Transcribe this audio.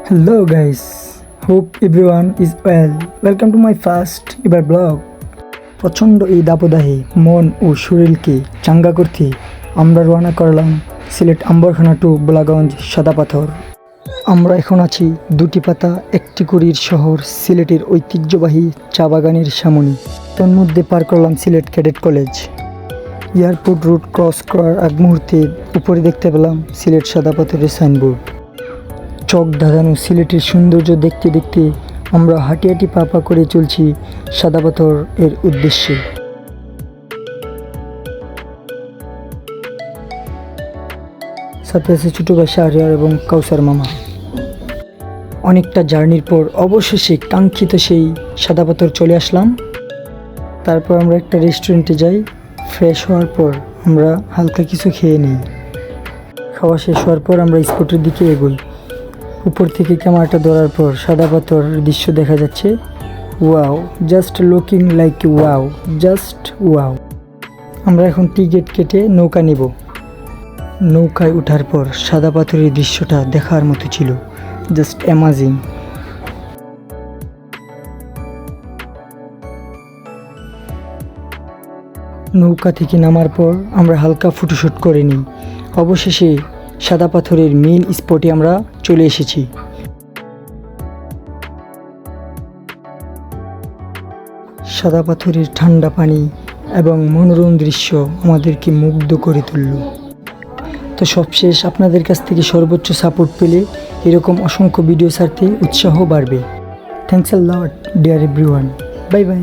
Hello guys, hope everyone is well. Welcome to my first ever blog. প্রচণ্ড এই দাবদাহে মন ও শরীরকে চাঙ্গা করতে আমরা রওনা করলাম সিলেট আম্বরখানা টু বোলাগঞ্জ সাদাপাথর। আমরা এখন আছি দুটি পাতা একটি কুড়ির শহর সিলেটের ঐতিহ্যবাহী চা বাগানের সামনে। তন্মধ্যে পার করলাম Sylhet cadet college. Airport route cross করার আগ মুহূর্তে উপরে দেখতে পেলাম সিলেট সাদাপাথরের সাইনবোর্ড। চোখ ধাঁধানো সিলেটের সৌন্দর্য দেখতে দেখতে আমরা হাঁটি হাঁটি পা করে চলছি সাদাপাথর এর উদ্দেশ্যে। সাথে আছে ছোটো ভাই শাহরিয়ার এবং কাউসার মামা। অনেকটা জার্নির পর অবশেষে কাঙ্ক্ষিত সেই সাদাপাথর চলে আসলাম। তারপর আমরা একটা রেস্টুরেন্টে যাই। ফ্রেশ হওয়ার পর আমরা হালকা কিছু খেয়ে নিই। খাওয়া শেষ হওয়ার পর আমরা স্পটের দিকে এগোই। উপর থেকে ক্যামেরাটা ধরার পর সাদাপাথরের দৃশ্য দেখা যাচ্ছে। Wow, just looking like wow, just wow. আমরা এখন টিকিট কেটে নৌকা নেব। নৌকায় ওঠার পর সাদাপাথরের দৃশ্যটা দেখার মতো ছিল, জাস্ট অ্যামাজিং। নৌকা থেকে নামার পর আমরা হালকা ফটোশ্যুট করে নিই। অবশেষে সাদাপাথরের মেইন স্পটে আমরা চলে এসেছি। সাদাপাথরের ঠান্ডা পানি এবং মনোরম দৃশ্য আমাদেরকে মুগ্ধ করে তুলল। তো সবশেষ আপনাদের কাছ থেকে সর্বোচ্চ সাপোর্ট পেলে এরকম অসংখ্য ভিডিও ছাড়তে উৎসাহ বাড়বে। Thanks a lot dear everyone. Bye by.